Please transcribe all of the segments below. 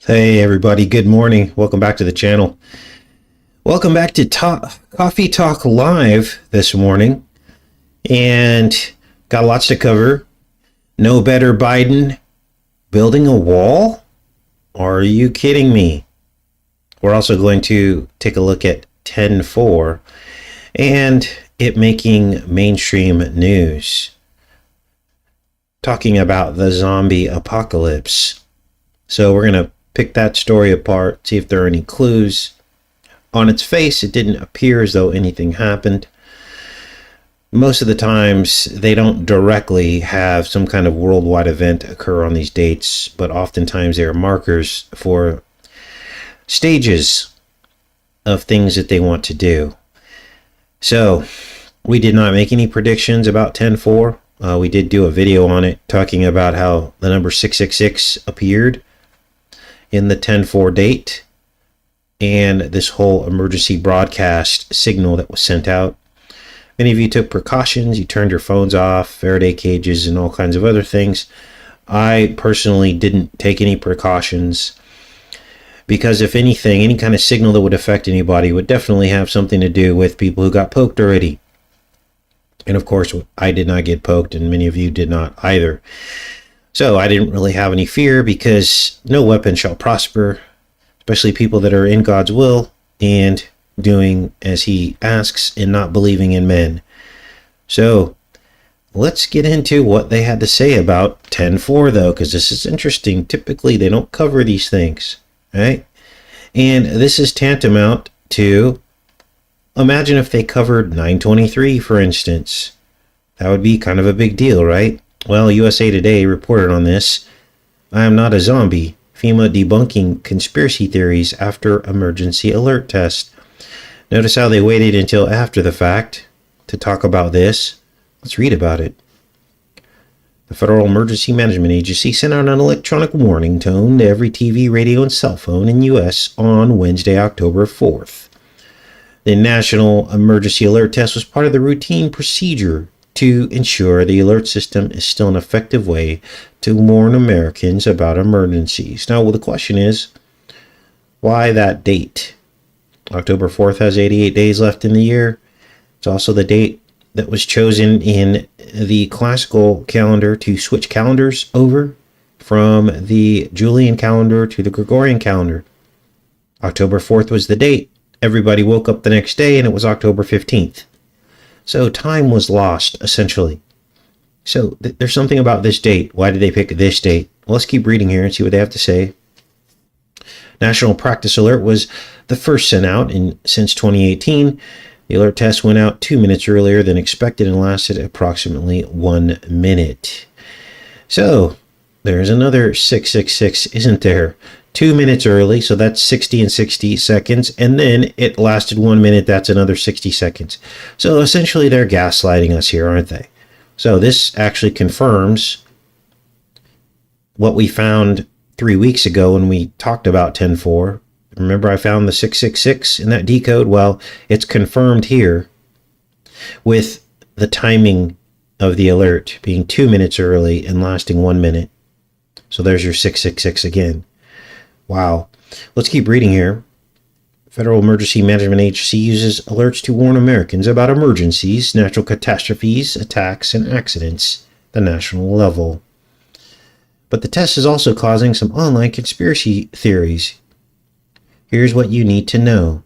Hey everybody, good morning. Welcome back to the channel. Welcome back to Coffee Talk Live this morning. And got lots to cover. No better Biden building a wall? Are you kidding me? We're also going to take a look at 10-4 and it making mainstream news. Talking about the zombie apocalypse. So we're going to pick that story apart, see if there are any clues. On its face, it didn't appear as though anything happened. Most of the times, they don't directly have some kind of worldwide event occur on these dates, but oftentimes they are markers for stages of things that they want to do. So, we did not make any predictions about 10-4. We did do a video on it talking about how the number 666 appeared in the 10-4 date and this whole emergency broadcast signal that was sent out. Many of you took precautions. You turned your phones off, Faraday cages, and all kinds of other things. I personally didn't take any precautions because if anything, any kind of signal that would affect anybody would definitely have something to do with people who got poked already. And of course, I did not get poked, and many of you did not either. So I didn't really have any fear because no weapon shall prosper, especially people that are in God's will and doing as he asks and not believing in men. So let's get into what they had to say about 10-4 though, because this is interesting. Typically they don't cover these things, right? And this is tantamount to, imagine if they covered 9/23, for instance. That would be kind of a big deal, right? Well, USA Today reported on this. I am not a zombie. FEMA debunking conspiracy theories after emergency alert test. Notice how they waited until after the fact to talk about this. Let's read about it. The Federal Emergency Management Agency sent out an electronic warning tone to every TV, radio, and cell phone in U.S. on Wednesday, October 4th. The National Emergency Alert Test was part of the routine procedure to ensure the alert system is still an effective way to warn Americans about emergencies. Now, well, the question is, why that date? October 4th has 88 days left in the year. It's also the date that was chosen in the classical calendar to switch calendars over from the Julian calendar to the Gregorian calendar. October 4th was the date. Everybody woke up the next day and it was October 15th. So time was lost, essentially. So there's something about this date. Why did they pick this date? Well, let's keep reading here and see what they have to say. National Practice Alert was the first sent out since 2018. The alert test went out 2 minutes earlier than expected and lasted approximately 1 minute. So there's another 666, isn't there? 2 minutes early, so that's 60 and 60 seconds, and then it lasted 1 minute, that's another 60 seconds. So essentially they're gaslighting us here, aren't they? So this actually confirms what we found 3 weeks ago when we talked about 10-4. Remember I found the 666 in that decode? Well, it's confirmed here with the timing of the alert being 2 minutes early and lasting 1 minute. So there's your 666 again. Wow. Let's keep reading here. Federal Emergency Management Agency uses alerts to warn Americans about emergencies, natural catastrophes, attacks, and accidents at the national level. But the test is also causing some online conspiracy theories. Here's what you need to know.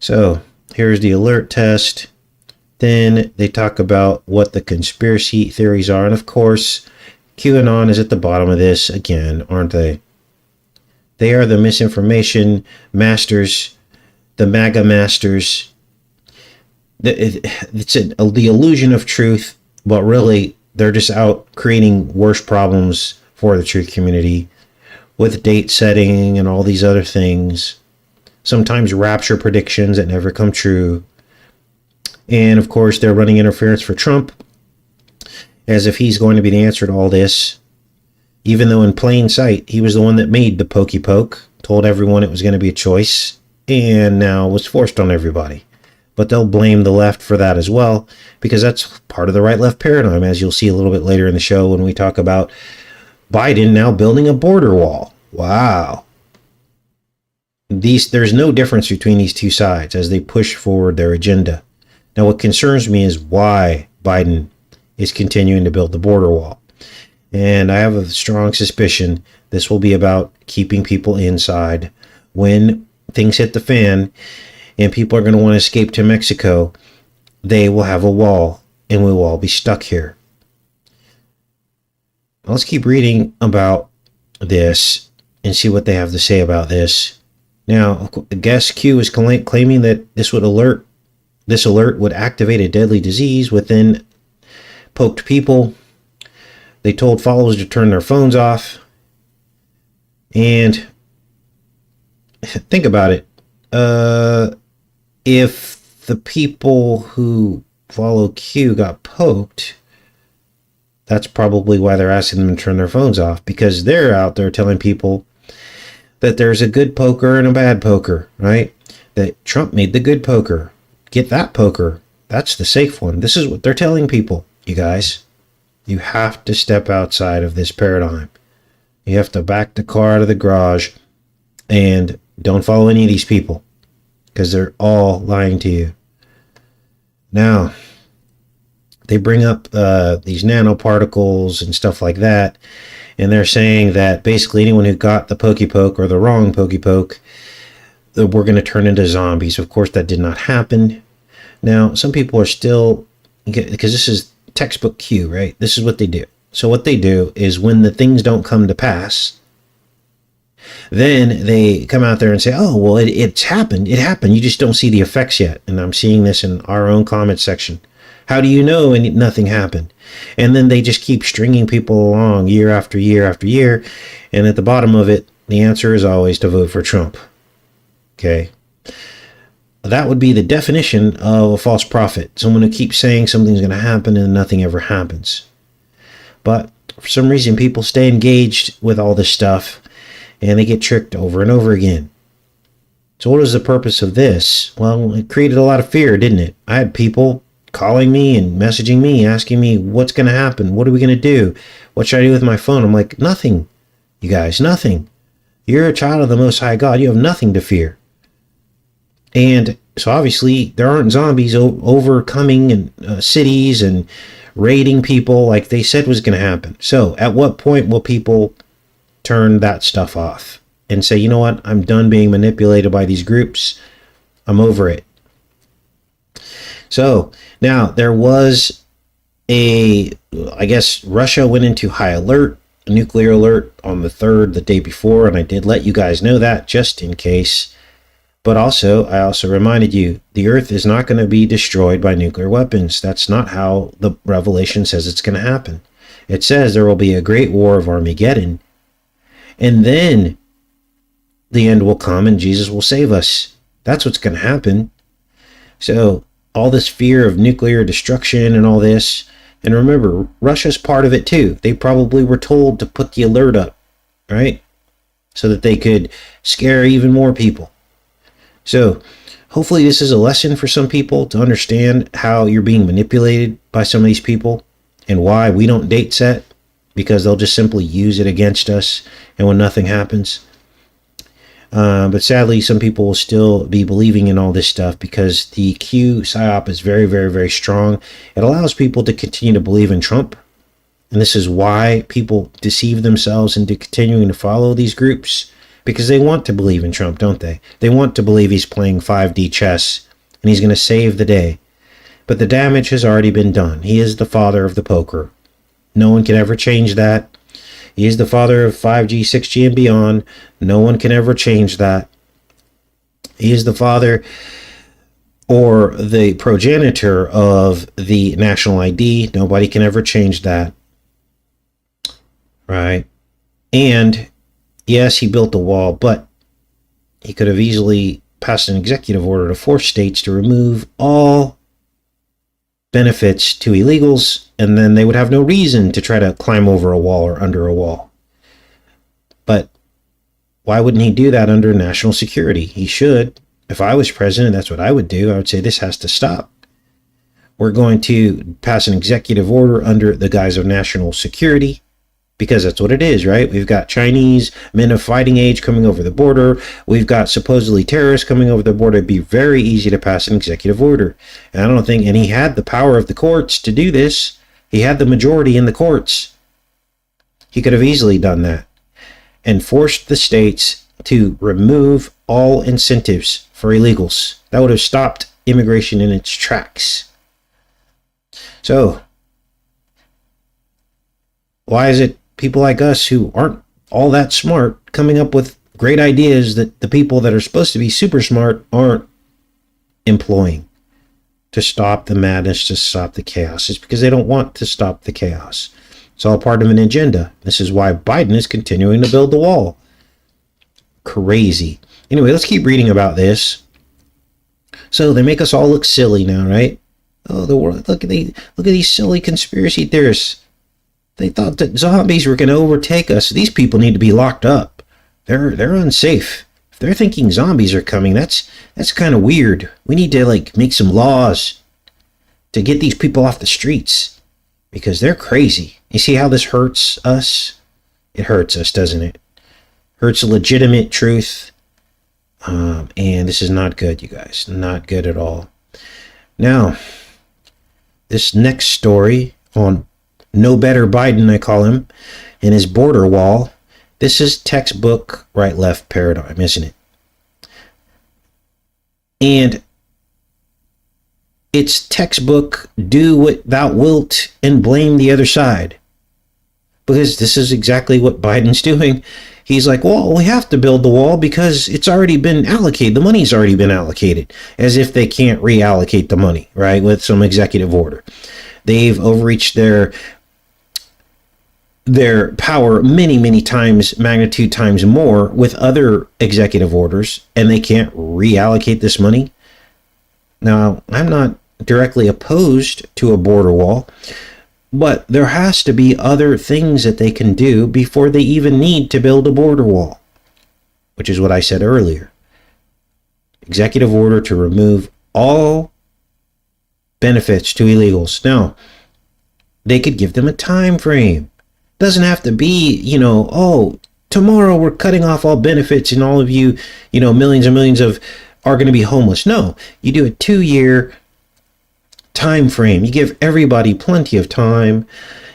So here's the alert test. Then they talk about what the conspiracy theories are. And of course, QAnon is at the bottom of this again, aren't they? They are the misinformation masters, the MAGA masters. It's the illusion of truth, but really they're just out creating worse problems for the truth community with date setting and all these other things. Sometimes rapture predictions that never come true. And of course, they're running interference for Trump as if he's going to be the answer to all this. Even though in plain sight, he was the one that made the pokey poke, told everyone it was going to be a choice, and now was forced on everybody. But they'll blame the left for that as well, because that's part of the right-left paradigm, as you'll see a little bit later in the show when we talk about Biden now building a border wall. Wow. There's no difference between these two sides as they push forward their agenda. Now, what concerns me is why Biden is continuing to build the border wall. And I have a strong suspicion this will be about keeping people inside. When things hit the fan and people are going to want to escape to Mexico, they will have a wall and we will all be stuck here. Let's keep reading about this and see what they have to say about this. Now, I guess Q is claiming that this alert would activate a deadly disease within poked people. They told followers to turn their phones off. And think about it. If the people who follow Q got poked, that's probably why they're asking them to turn their phones off, because they're out there telling people that there's a good poker and a bad poker, right? That Trump made the good poker. Get that poker. That's the safe one. This is what they're telling people, you guys. You have to step outside of this paradigm. You have to back the car out of the garage and don't follow any of these people because they're all lying to you. Now, they bring up these nanoparticles and stuff like that, and they're saying that basically anyone who got the pokey poke or the wrong pokey poke, we're going to turn into zombies. Of course, that did not happen. Now, some people are still, because this is textbook Q, right? This is what they do. So what they do is when the things don't come to pass, then they come out there and say, oh, well, it's happened. It happened. You just don't see the effects yet. And I'm seeing this in our own comment section. How do you know nothing happened? And then they just keep stringing people along year after year after year. And at the bottom of it, the answer is always to vote for Trump. Okay. That would be the definition of a false prophet. Someone who keeps saying something's going to happen and nothing ever happens. But for some reason, people stay engaged with all this stuff and they get tricked over and over again. So what is the purpose of this? Well, it created a lot of fear, didn't it? I had people calling me and messaging me, asking me, what's going to happen? What are we going to do? What should I do with my phone? I'm like, nothing, you guys, nothing. You're a child of the Most High God. You have nothing to fear. And so obviously there aren't zombies overcoming and cities and raiding people like they said was going to happen. So at what point will people turn that stuff off and say, you know what, I'm done being manipulated by these groups. I'm over it. So now there was I guess Russia went into high alert, nuclear alert on the 3rd, the day before. And I did let you guys know that just in case. But also, I also reminded you, the earth is not going to be destroyed by nuclear weapons. That's not how the Revelation says it's going to happen. It says there will be a great war of Armageddon. And then the end will come and Jesus will save us. That's what's going to happen. So all this fear of nuclear destruction and all this. And remember, Russia's part of it too. They probably were told to put the alert up, right? So that they could scare even more people. So hopefully this is a lesson for some people to understand how you're being manipulated by some of these people and why we don't date set, because they'll just simply use it against us and when nothing happens. But sadly, some people will still be believing in all this stuff because the Q PSYOP is very, very, very strong. It allows people to continue to believe in Trump. And this is why people deceive themselves into continuing to follow these groups. Because they want to believe in Trump, don't they? They want to believe he's playing 5D chess and he's going to save the day. But the damage has already been done. He is the father of the poker. No one can ever change that. He is the father of 5G, 6G, and beyond. No one can ever change that. He is the father or the progenitor of the national ID. Nobody can ever change that. Right? And yes, he built the wall, but he could have easily passed an executive order to force states to remove all benefits to illegals, and then they would have no reason to try to climb over a wall or under a wall. But why wouldn't he do that under national security? He should. If I was president, that's what I would do. I would say this has to stop. We're going to pass an executive order under the guise of national security, because that's what it is, right? We've got Chinese men of fighting age coming over the border. We've got supposedly terrorists coming over the border. It'd be very easy to pass an executive order. And I don't think, and he had the power of the courts to do this. He had the majority in the courts. He could have easily done that and forced the states to remove all incentives for illegals. That would have stopped immigration in its tracks. So, why is it people like us who aren't all that smart coming up with great ideas that the people that are supposed to be super smart aren't employing to stop the madness, to stop the chaos? It's because they don't want to stop the chaos. It's all part of an agenda. This is why Biden is continuing to build the wall. Crazy. Anyway, let's keep reading about this. So they make us all look silly now, right? Oh, the world! Look at these silly conspiracy theorists. They thought that zombies were going to overtake us. These people need to be locked up. They're unsafe. If they're thinking zombies are coming, that's kind of weird. We need to make some laws to get these people off the streets because they're crazy. You see how this hurts us? It hurts us, doesn't it? Hurts legitimate truth. And this is not good, you guys. Not good at all. Now, this next story on No Better Biden, I call him, and his border wall. This is textbook right-left paradigm, isn't it? And it's textbook do what thou wilt and blame the other side. Because this is exactly what Biden's doing. He's like, well, we have to build the wall because it's already been allocated. The money's already been allocated. As if they can't reallocate the money, right, with some executive order. They've overreached their power many times, magnitude times more with other executive orders, and they can't reallocate this money. Now, I'm not directly opposed to a border wall, but there has to be other things that they can do before they even need to build a border wall, which is what I said earlier. Executive order to remove all benefits to illegals. Now, they could give them a time frame. Doesn't have to be, oh, tomorrow we're cutting off all benefits and all of you, millions and millions are going to be homeless. No, you do a 2-year time frame. You give everybody plenty of time.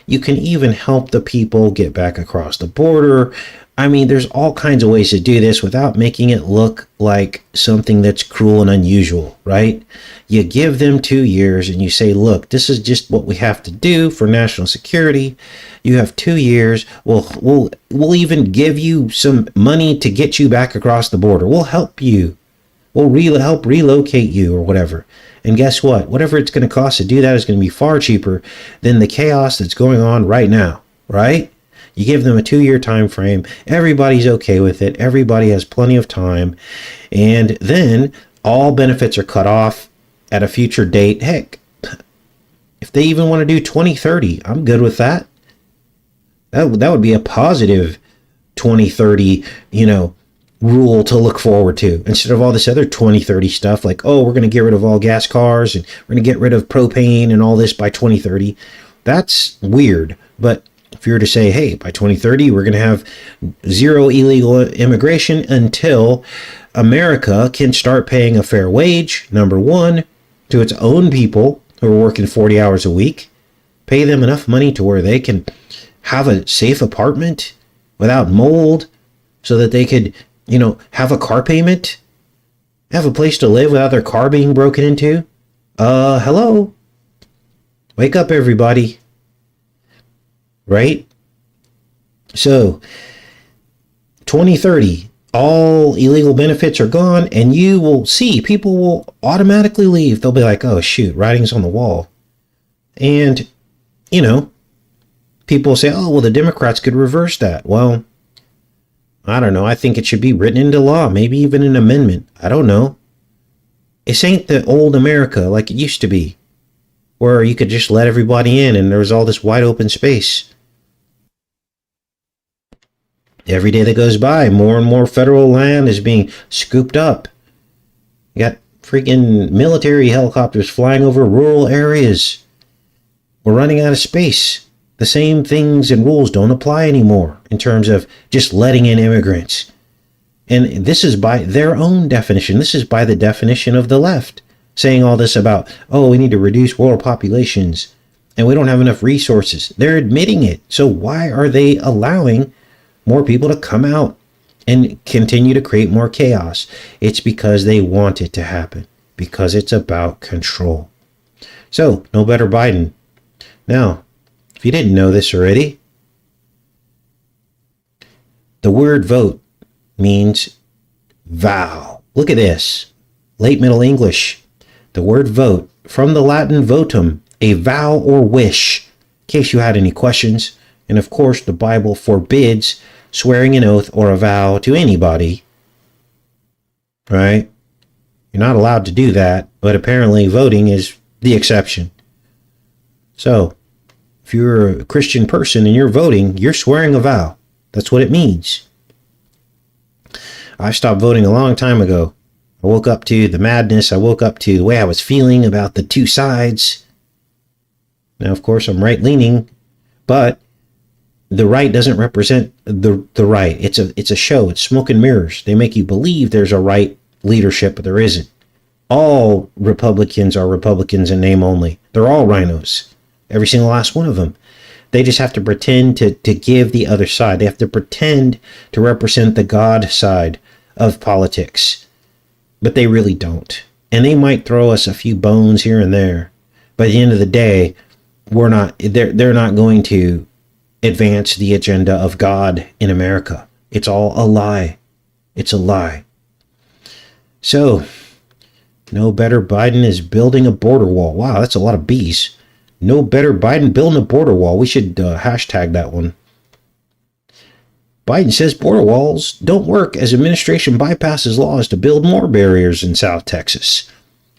You can even help the people get back across the border. I mean, there's all kinds of ways to do this without making it look like something that's cruel and unusual, right? You give them 2 years and you say, look, this is just what we have to do for national security. You have 2 years. We'll even give you some money to get you back across the border. We'll help you. We'll help relocate you or whatever. And guess what? Whatever it's going to cost to do that is going to be far cheaper than the chaos that's going on right now, right? You give them a 2-year time frame. Everybody's okay with it. Everybody has plenty of time. And then all benefits are cut off at a future date. Heck, if they even want to do 2030, I'm good with that. That would be a positive 2030, rule to look forward to, instead of all this other 2030 stuff like, oh, we're going to get rid of all gas cars and we're going to get rid of propane and all this by 2030. That's weird. But if you were to say, hey, by 2030, we're going to have zero illegal immigration until America can start paying a fair wage, number one, to its own people who are working 40 hours a week, pay them enough money to where they can have a safe apartment without mold so that they could have a car payment, have a place to live without their car being broken into. Hello? Wake up, everybody. Right? So, 2030, all illegal benefits are gone, and you will see people will automatically leave. They'll be like, oh, shoot, writing's on the wall. And, people say, oh, well, the Democrats could reverse that. Well, I don't know. I think it should be written into law, maybe even an amendment. I don't know. This ain't the old America like it used to be, where you could just let everybody in and there was all this wide open space. Every day that goes by, more and more federal land is being scooped up. You got freaking military helicopters flying over rural areas. We're running out of space. The same things and rules don't apply anymore in terms of just letting in immigrants. And this is by their own definition. This is by the definition of the left, saying all this about, oh, we need to reduce world populations and we don't have enough resources. They're admitting it. So why are they allowing more people to come out and continue to create more chaos? It's because they want it to happen, because it's about control. So, no better Biden. Now, if you didn't know this already, the word vote means vow. Look at this. Late Middle English. The word vote, from the Latin votum, a vow or wish, in case you had any questions. And of course, the Bible forbids swearing an oath or a vow to anybody. Right? You're not allowed to do that, but apparently voting is the exception. So, if you're a Christian person and you're voting, you're swearing a vow. That's what it means. I stopped voting a long time ago. I woke up to the madness. I woke up to the way I was feeling about the two sides. Now, of course, I'm right-leaning, but the right doesn't represent the right. It's a show. It's smoke and mirrors. They make you believe there's a right leadership, but there isn't. All Republicans are Republicans in name only. They're all rhinos. Every single last one of them. They just have to pretend to give the other side. They have to pretend to represent the God side of politics. But they really don't. And they might throw us a few bones here and there. But at the end of the day, they're not going to advance the agenda of God in America. It's all a lie. It's a lie. So, no better Biden is building a border wall. Wow, that's a lot of B's. No better Biden building a border wall. We should hashtag that one. Biden says border walls don't work as administration bypasses laws to build more barriers in South Texas.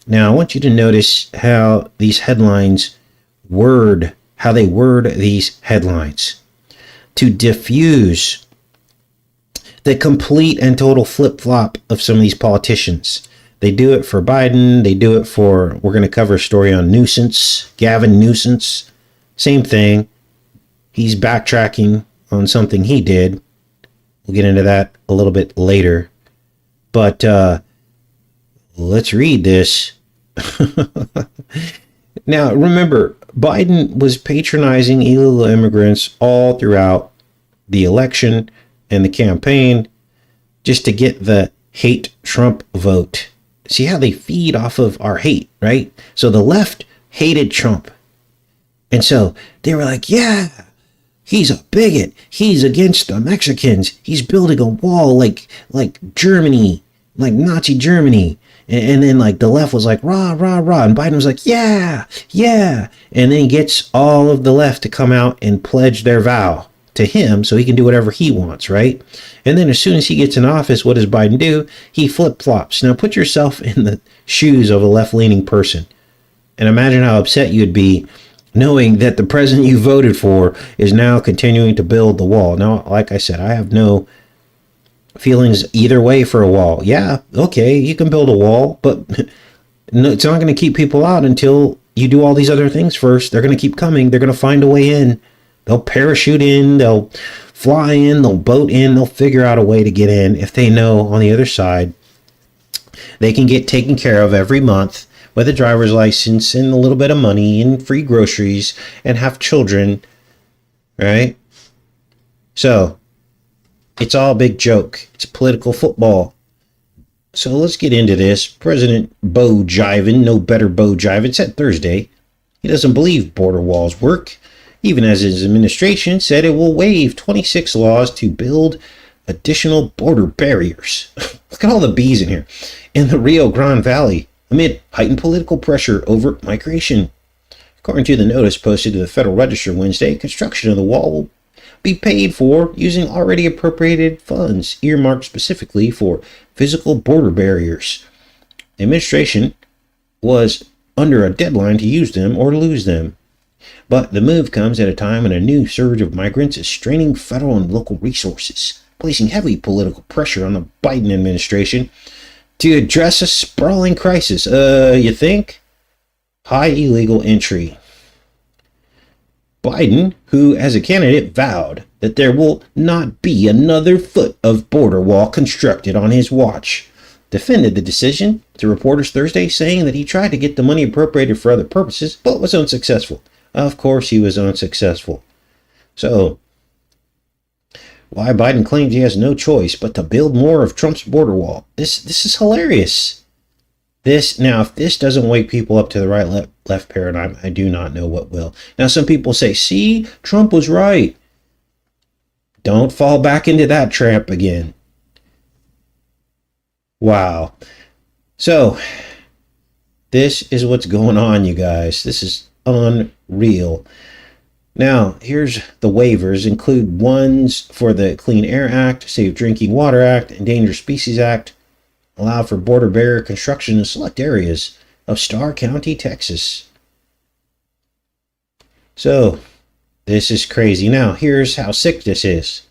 Now, I want you to notice how these headlines word these headlines to diffuse the complete and total flip-flop of some of these politicians. They do it for Biden. They do it for, we're going to cover a story on nuisance, Gavin Nuisance. Same thing. He's backtracking on something he did. We'll get into that a little bit later. But let's read this. Now, remember, Biden was patronizing illegal immigrants all throughout the election and the campaign just to get the hate Trump vote. See how they feed off of our hate, right? So the left hated Trump. And so they were like, yeah, he's a bigot. He's against the Mexicans. He's building a wall like Germany, like Nazi Germany. And then like the left was like, rah, rah, rah. And Biden was like, yeah, yeah. And then he gets all of the left to come out and pledge their vow to him so he can do whatever he wants, right? And then as soon as he gets in office, what does Biden do? He flip-flops. Now put yourself in the shoes of a left-leaning person and imagine how upset you'd be knowing that the president you voted for is now continuing to build the wall. Now, like I said, I have no feelings either way for a wall. Yeah, okay, you can build a wall, but no, it's not going to keep people out until you do all these other things first. They're going to keep coming. They're going to find a way in. They'll parachute in, they'll fly in, they'll boat in, they'll figure out a way to get in if they know on the other side they can get taken care of every month with a driver's license and a little bit of money and free groceries and have children, right? So, it's all a big joke. It's political football. So let's get into this. President Bo Jivin, no better Bo Jivin, said Thursday he doesn't believe border walls work, even as his administration said it will waive 26 laws to build additional border barriers. Look at all the B's in here. In the Rio Grande Valley, amid heightened political pressure over migration. According to the notice posted to the Federal Register Wednesday, construction of the wall will be paid for using already appropriated funds earmarked specifically for physical border barriers. The administration was under a deadline to use them or lose them. But the move comes at a time when a new surge of migrants is straining federal and local resources, placing heavy political pressure on the Biden administration to address a sprawling crisis. You think? High illegal entry. Biden, who as a candidate vowed that there will not be another foot of border wall constructed on his watch, defended the decision to reporters Thursday, saying that he tried to get the money appropriated for other purposes, but was unsuccessful. Of course he was unsuccessful. So, why Biden claims he has no choice but to build more of Trump's border wall. This is hilarious. Now, if this doesn't wake people up to the right left paradigm, I do not know what will. Now, some people say, see, Trump was right. Don't fall back into that trap again. Wow. So, this is what's going on, you guys. This is unreal. Now, here's the waivers. Include ones for the Clean Air Act, Safe Drinking Water Act, Endangered Species Act. Allow for border barrier construction in select areas of Starr County, Texas. So, this is crazy. Now, here's how sick this is.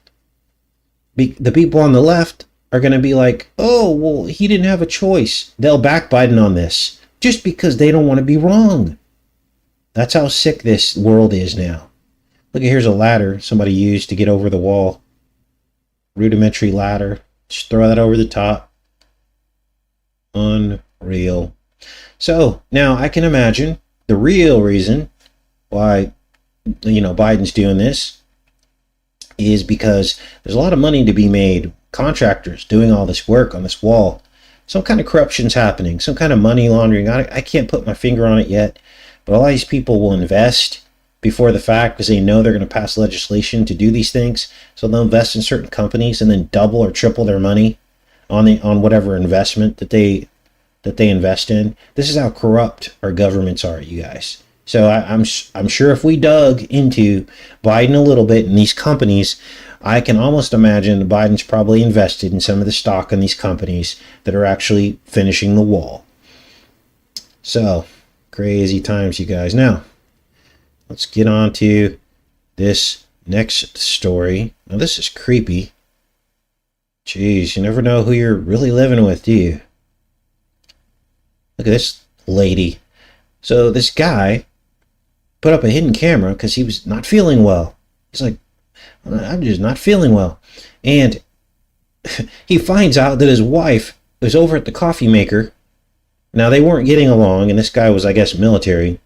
The people on the left are going to be like, oh, well, he didn't have a choice. They'll back Biden on this just because they don't want to be wrong. That's how sick this world is now. Look, here's a ladder somebody used to get over the wall. Rudimentary ladder. Just throw that over the top. Unreal. So now I can imagine the real reason why, Biden's doing this is because there's a lot of money to be made. Contractors doing all this work on this wall. Some kind of corruption's happening. Some kind of money laundering. I can't put my finger on it yet. But a lot of these people will invest before the fact because they know they're going to pass legislation to do these things. So they'll invest in certain companies and then double or triple their money on whatever investment that they invest in. This is how corrupt our governments are, you guys. So I'm sure if we dug into Biden a little bit in these companies, I can almost imagine Biden's probably invested in some of the stock in these companies that are actually finishing the wall. So crazy times, you guys. Now, let's get on to this next story. Now, this is creepy. Jeez, you never know who you're really living with, do you? Look at this lady. So this guy put up a hidden camera because he was not feeling well. He's like, I'm just not feeling well. And he finds out that his wife was over at the coffee maker. Now, they weren't getting along, and this guy was, I guess, military.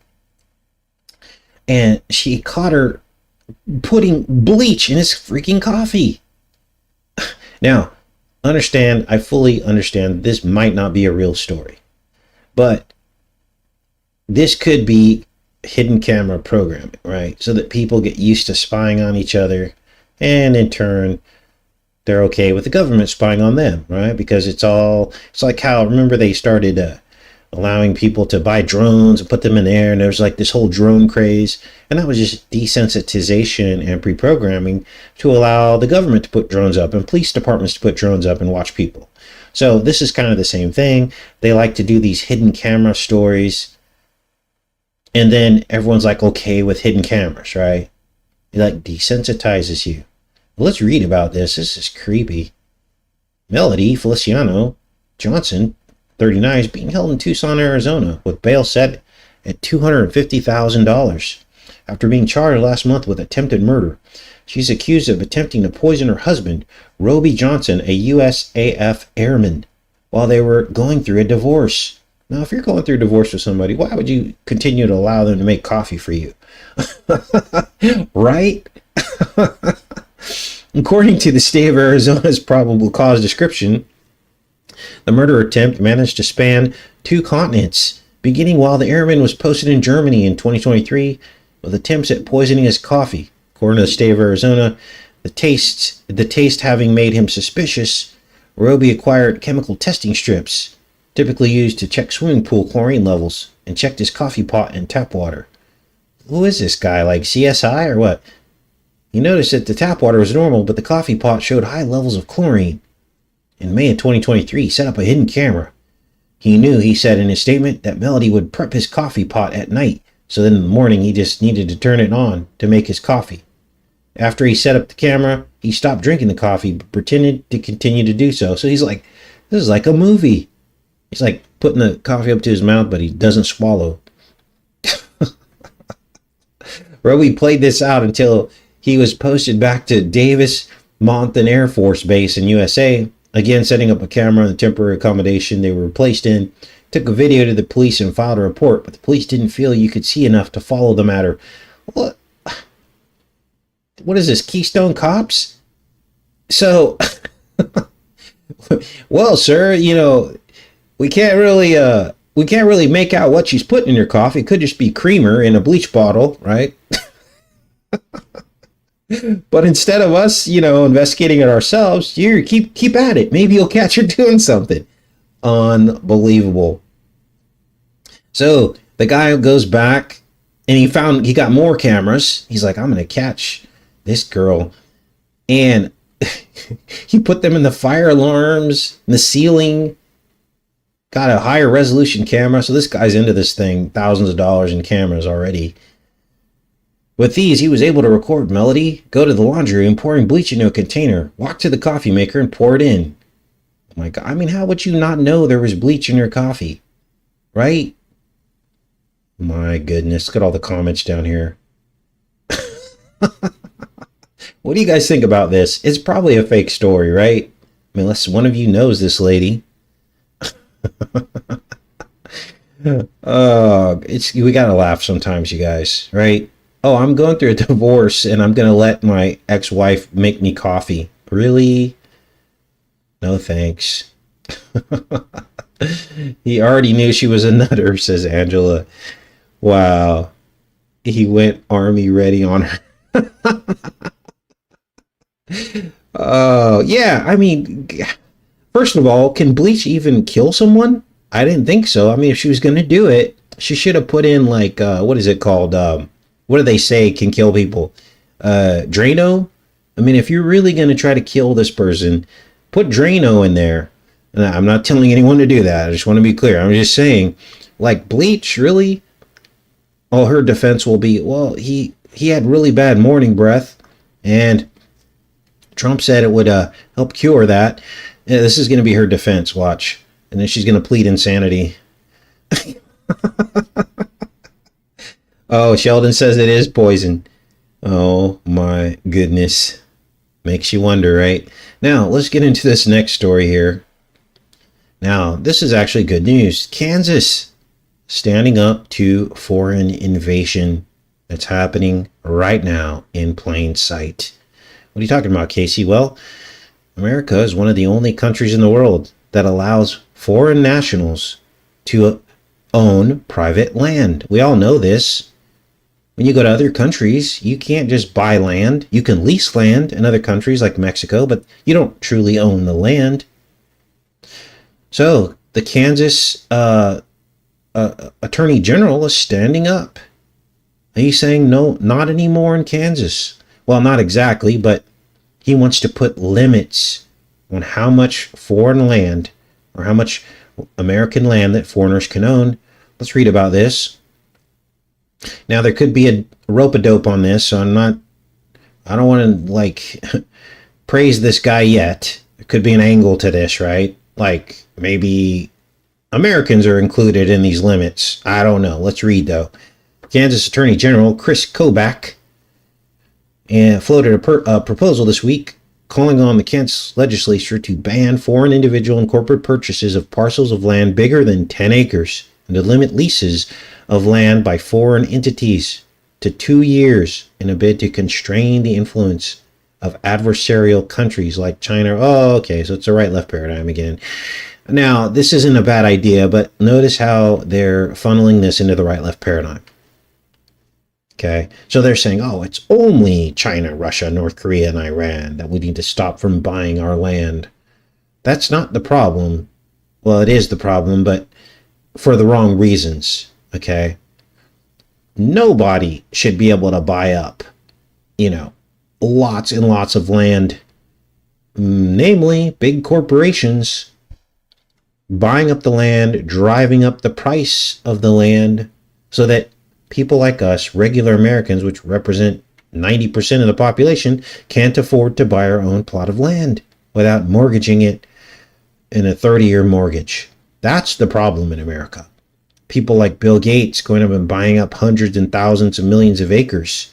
And she caught her putting bleach in his freaking coffee. Now, I fully understand this might not be a real story. But this could be hidden camera programming, right? So that people get used to spying on each other, and in turn, they're okay with the government spying on them, right? Because it's like how, remember they started allowing people to buy drones and put them in the air, and there was like this whole drone craze, and that was just desensitization and pre-programming to allow the government to put drones up and police departments to put drones up and watch people. So this is kind of the same thing. They like to do these hidden camera stories, and then everyone's like okay with hidden cameras, right? It like desensitizes you. Well, let's read about this. This is creepy. Melody Feliciano Johnson, 39, is being held in Tucson, Arizona, with bail set at $250,000 after being charged last month with attempted murder. She's accused of attempting to poison her husband, Roby Johnson, a USAF airman, while they were going through a divorce. Now, if you're going through a divorce with somebody, why would you continue to allow them to make coffee for you? Right? According to the state of Arizona's probable cause description, the murder attempt managed to span 2 continents, beginning while the airman was posted in Germany in 2023 with attempts at poisoning his coffee. According to the state of Arizona, the taste having made him suspicious, Roby acquired chemical testing strips, typically used to check swimming pool chlorine levels, and checked his coffee pot and tap water. Who is this guy, like CSI or what? He noticed that the tap water was normal, but the coffee pot showed high levels of chlorine. In May of 2023, he set up a hidden camera. He said in his statement, that Melody would prep his coffee pot at night, so then in the morning he just needed to turn it on to make his coffee. After he set up the camera, he stopped drinking the coffee, but pretended to continue to do so. So he's like, this is like a movie. He's like putting the coffee up to his mouth, but he doesn't swallow. Roby played this out until he was posted back to Davis Monthan Air Force Base in USA. Again, setting up a camera in the temporary accommodation they were placed in. Took a video to the police and filed a report, but the police didn't feel you could see enough to follow the matter. What is this, Keystone Cops? So, well, sir, you know, we can't really make out what she's putting in your coffee. It could just be creamer in a bleach bottle, right? But instead of us, you know, investigating it ourselves, you keep at it. Maybe you'll catch her doing something. Unbelievable. So the guy goes back and he got more cameras. He's like, I'm going to catch this girl. And he put them in the fire alarms, in the ceiling, got a higher resolution camera. So this guy's into this thing, thousands of dollars in cameras already. With these, he was able to record melody, go to the laundry room, pouring bleach into a container, walk to the coffee maker and pour it in. Oh my God. I mean, how would you not know there was bleach in your coffee? Right? My goodness. Look at all the comments down here. What do you guys think about this? It's probably a fake story, right? I mean, unless one of you knows this lady. We gotta laugh sometimes, you guys, right? Oh, I'm going through a divorce and I'm gonna let my ex-wife make me coffee. Really? No thanks. He already knew she was a nutter, says Angela. Wow. He went army ready on her. Oh, yeah. I mean, first of all, can bleach even kill someone? I didn't think so. I mean, if she was going to do it, she should have put in like, what is it called? What do they say can kill people? Drano? I mean, if you're really going to try to kill this person, put Drano in there. And I'm not telling anyone to do that. I just want to be clear. I'm just saying, like, bleach, really? Well, her defense will be, well, he had really bad morning breath, and Trump said it would help cure that. Yeah, this is going to be her defense, watch. And then she's going to plead insanity. Oh, Sheldon says it is poison. Oh, my goodness. Makes you wonder, right? Now, let's get into this next story here. Now, this is actually good news. Kansas standing up to foreign invasion that's happening right now in plain sight. What are you talking about, Casey? Well, America is one of the only countries in the world that allows foreign nationals to own private land. We all know this. When you go to other countries, you can't just buy land. You can lease land in other countries like Mexico, but you don't truly own the land. So the Kansas Attorney General is standing up. He's saying, no, not anymore in Kansas. Well, not exactly, but he wants to put limits on how much foreign land or how much American land that foreigners can own. Let's read about this. Now, there could be a rope-a-dope on this, so I don't want to, like, praise this guy yet. There could be an angle to this, right? Like, maybe Americans are included in these limits. I don't know. Let's read, though. Kansas Attorney General Chris Kobach floated a proposal this week calling on the Kansas legislature to ban foreign individual and corporate purchases of parcels of land bigger than 10 acres and to limit leases of land by foreign entities to 2 years in a bid to constrain the influence of adversarial countries like China. Oh, okay, so it's a right-left paradigm again. Now, this isn't a bad idea, but notice how they're funneling this into the right-left paradigm. Okay, so they're saying, oh, it's only China, Russia, North Korea, and Iran that we need to stop from buying our land. That's not the problem. Well, it is the problem, but for the wrong reasons, okay? Nobody should be able to buy up, lots and lots of land, namely big corporations buying up the land, driving up the price of the land so that people like us, regular Americans, which represent 90% of the population, can't afford to buy our own plot of land without mortgaging it in a 30-year mortgage. That's the problem in America. People like Bill Gates going up and buying up hundreds and thousands of millions of acres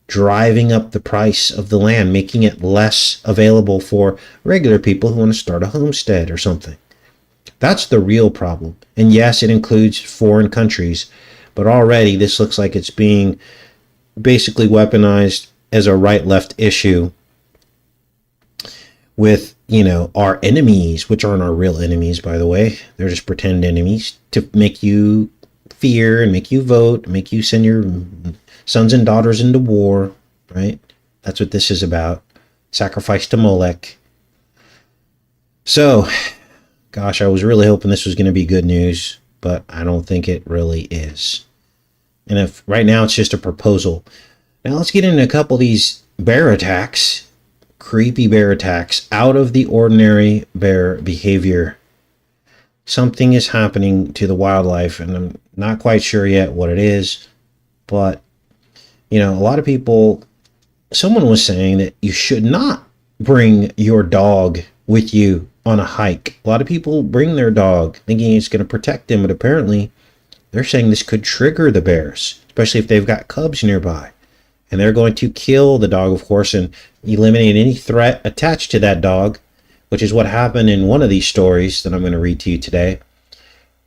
driving up the price of the land, making it less available for regular people who want to start a homestead or something. That's the real problem. And yes, it includes foreign countries, but already this looks like it's being basically weaponized as a right-left issue with, our enemies, which aren't our real enemies, by the way. They're just pretend enemies to make you fear and make you vote, make you send your sons and daughters into war, right? That's what this is about. Sacrifice to Molech. So, gosh, I was really hoping this was going to be good news, but I don't think it really is. And if right now it's just a proposal. Now let's get into a couple of these bear attacks, creepy bear attacks, out of the ordinary bear behavior. Something is happening to the wildlife, and I'm not quite sure yet what it is, but a lot of people, someone was saying that you should not bring your dog with you on a hike. A lot of people bring their dog thinking it's going to protect them, but apparently they're saying this could trigger the bears, especially if they've got cubs nearby. And they're going to kill the dog, of course, and eliminate any threat attached to that dog, which is what happened in one of these stories that I'm going to read to you today.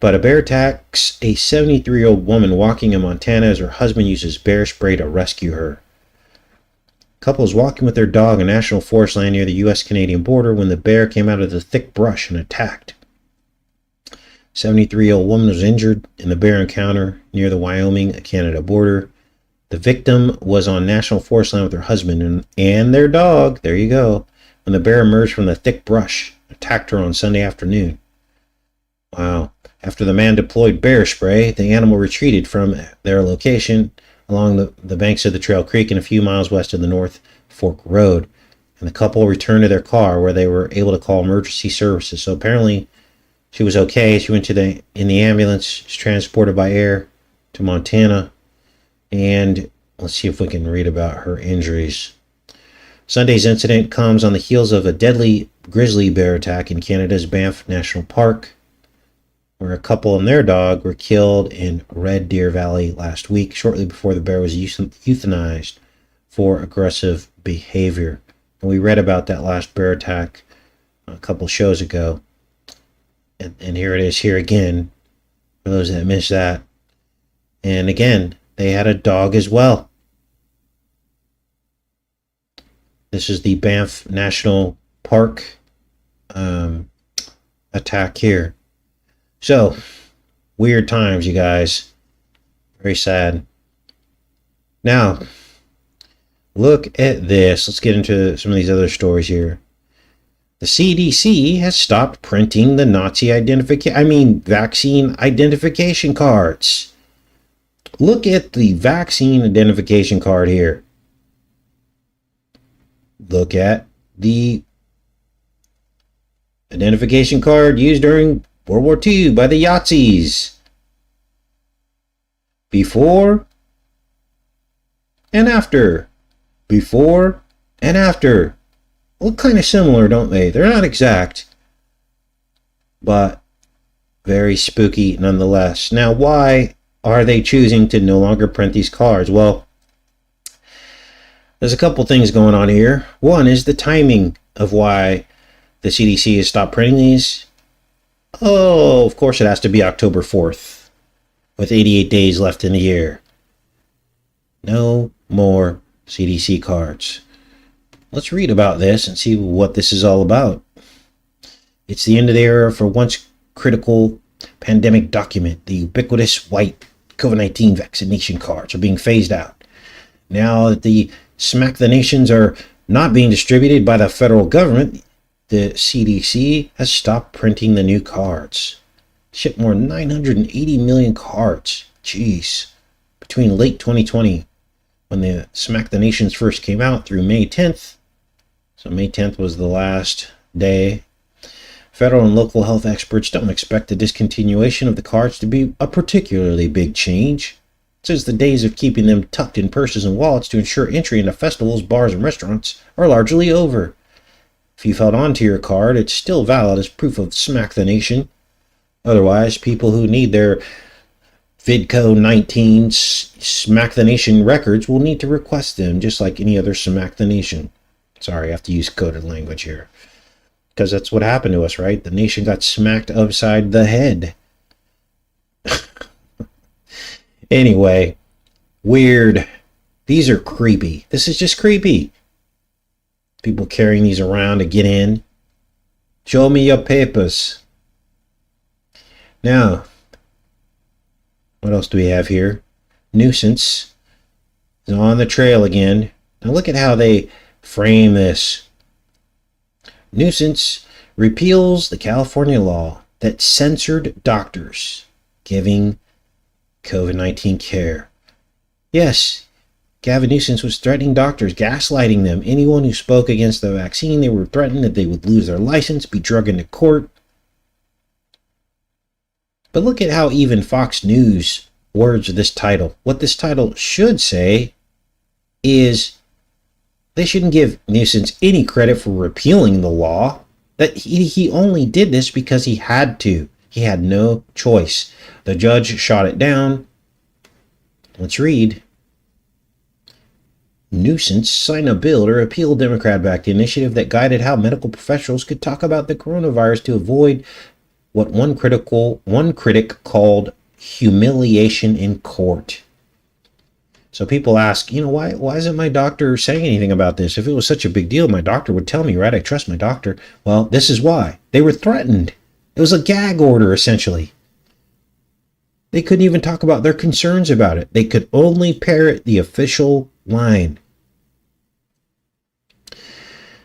But a bear attacks a 73-year-old woman walking in Montana as her husband uses bear spray to rescue her. A couple was walking with their dog in national forest land near the U.S.-Canadian border when the bear came out of the thick brush and attacked. 73-year-old woman was injured in the bear encounter near the Wyoming-Canada border. The victim was on national forest land with her husband and their dog, there you go, when the bear emerged from the thick brush and attacked her on Sunday afternoon. Wow. After the man deployed bear spray, the animal retreated from their location along the banks of the Trail Creek and a few miles west of the North Fork Road. And the couple returned to their car where they were able to call emergency services. So apparently she was okay. She went in the ambulance. She's transported by air to Montana. And let's see if we can read about her injuries. Sunday's incident comes on the heels of a deadly grizzly bear attack in Canada's Banff National Park, where a couple and their dog were killed in Red Deer Valley last week, shortly before the bear was euthanized for aggressive behavior. And we read about that last bear attack a couple shows ago. And here it is here again, for those that missed that. And again, they had a dog as well. This is the Banff National Park attack here. So, weird times, you guys. Very sad. Now, look at this. Let's get into some of these other stories here. The CDC has stopped printing the vaccine identification cards. Look at the vaccine identification card here. Look at the identification card used during World War II by the Yazis. Before and after. Before and after. Look kind of similar, don't they? They're not exact, but very spooky nonetheless. Now, why are they choosing to no longer print these cards? Well, there's a couple things going on here. One is the timing of why the CDC has stopped printing these. Oh, of course it has to be October 4th, with 88 days left in the year. No more CDC cards. Let's read about this and see what this is all about. It's the end of the era for once critical pandemic document. The ubiquitous white COVID-19 vaccination cards are being phased out. Now that the Smack the Nations are not being distributed by the federal government, the CDC has stopped printing the new cards. Shipped more than 980 million cards. Jeez. Between late 2020, when the Smack the Nations first came out, through May 10th. So May 10th was the last day. Federal and local health experts don't expect the discontinuation of the cards to be a particularly big change, since the days of keeping them tucked in purses and wallets to ensure entry into festivals, bars, and restaurants are largely over. If you've held on to your card, it's still valid as proof of Smack the Nation. Otherwise, people who need their Vidco 19 Smack the Nation records will need to request them just like any other Smack the Nation. Sorry, I have to use coded language here. Because that's what happened to us, right? The nation got smacked upside the head. Anyway, weird. These are creepy. This is just creepy. People carrying these around to get in. Show me your papers. Now, what else do we have here? Nuisance is on the trail again. Now look at how they frame this. Nuisance repeals the California law that censored doctors giving COVID-19 care. Yes, Gavin Newsom was threatening doctors, gaslighting them. Anyone who spoke against the vaccine, they were threatened that they would lose their license, be dragged into court. But look at how even Fox News words this title. What this title should say is they shouldn't give Newsom any credit for repealing the law. That he only did this because he had to. He had no choice. The judge shot it down. Let's read. Newsom signed a bill to repeal Democrat-backed initiative that guided how medical professionals could talk about the coronavirus to avoid what one critic called humiliation in court. So people ask, why isn't my doctor saying anything about this? If it was such a big deal, my doctor would tell me, right? I trust my doctor. Well, this is why. They were threatened. It was a gag order, essentially. They couldn't even talk about their concerns about it. They could only parrot the official line.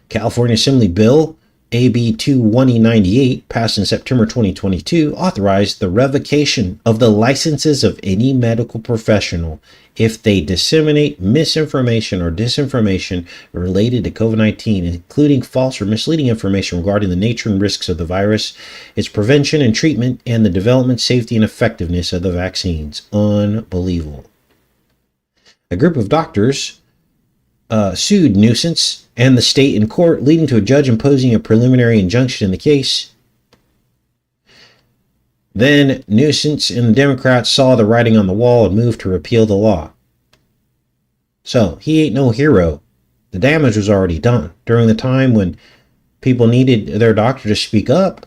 California Assembly Bill AB 2198, passed in September 2022, authorized the revocation of the licenses of any medical professional if they disseminate misinformation or disinformation related to COVID-19, including false or misleading information regarding the nature and risks of the virus, its prevention and treatment, and the development, safety, and effectiveness of the vaccines. Unbelievable. A group of doctors sued Newsom and the state in court, leading to a judge imposing a preliminary injunction in the case. Then Newsom and the Democrats saw the writing on the wall and moved to repeal the law. So he ain't no hero. The damage was already done during the time when people needed their doctor to speak up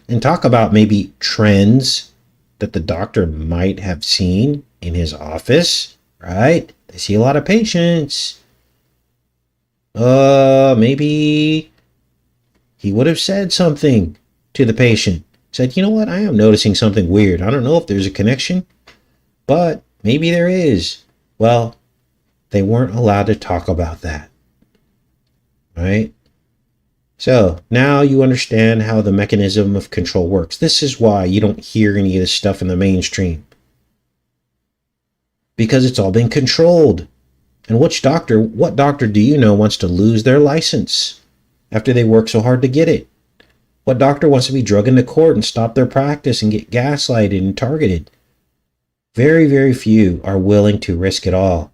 and talk about maybe trends that the doctor might have seen in his office, right? They see a lot of patients. Maybe he would have said something to the patient. Said, you know what? I am noticing something weird. I don't know if there's a connection, but maybe there is. Well, they weren't allowed to talk about that. Right? So now you understand how the mechanism of control works. This is why you don't hear any of this stuff in the mainstream. Because it's all been controlled. And what doctor do you know wants to lose their license after they work so hard to get it? What doctor wants to be dragged into court and stop their practice and get gaslighted and targeted? Very, very few are willing to risk it all.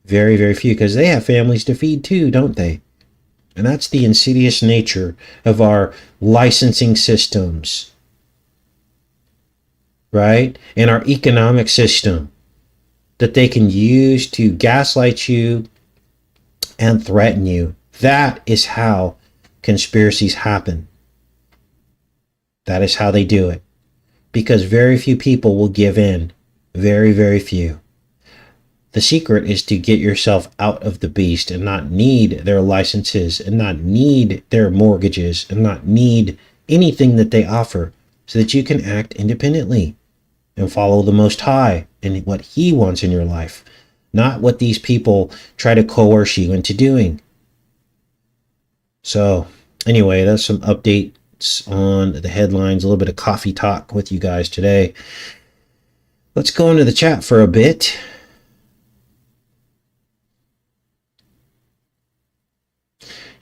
Very, very few, because they have families to feed too, don't they? And that's the insidious nature of our licensing systems, right? And our economic system that they can use to gaslight you and threaten you. That is how conspiracies happen. That is how they do it. Because very few people will give in. Very, very few. The secret is to get yourself out of the beast and not need their licenses and not need their mortgages and not need anything that they offer so that you can act independently and follow the Most High and what He wants in your life, not what these people try to coerce you into doing. So anyway, that's some updates on the headlines, a little bit of coffee talk with you guys today. Let's go into the chat for a bit.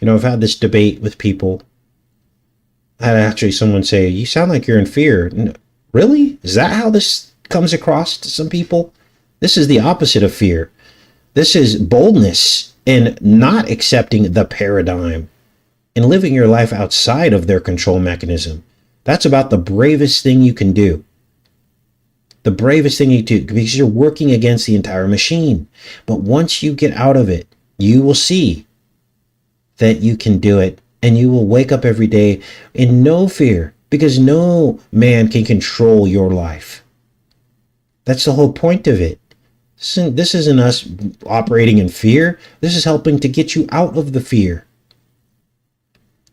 I've had this debate with people. I had actually someone say, you sound like you're in fear. Really? Is that how this comes across to some people? This is the opposite of fear. This is boldness in not accepting the paradigm and living your life outside of their control mechanism. That's about the bravest thing you can do. the bravest thing you do, because you're working against the entire machine. But once you get out of it, you will see that you can do it, and you will wake up every day in no fear, because no man can control your life. That's the whole point of it. This isn't us operating in fear. This is helping to get you out of the fear.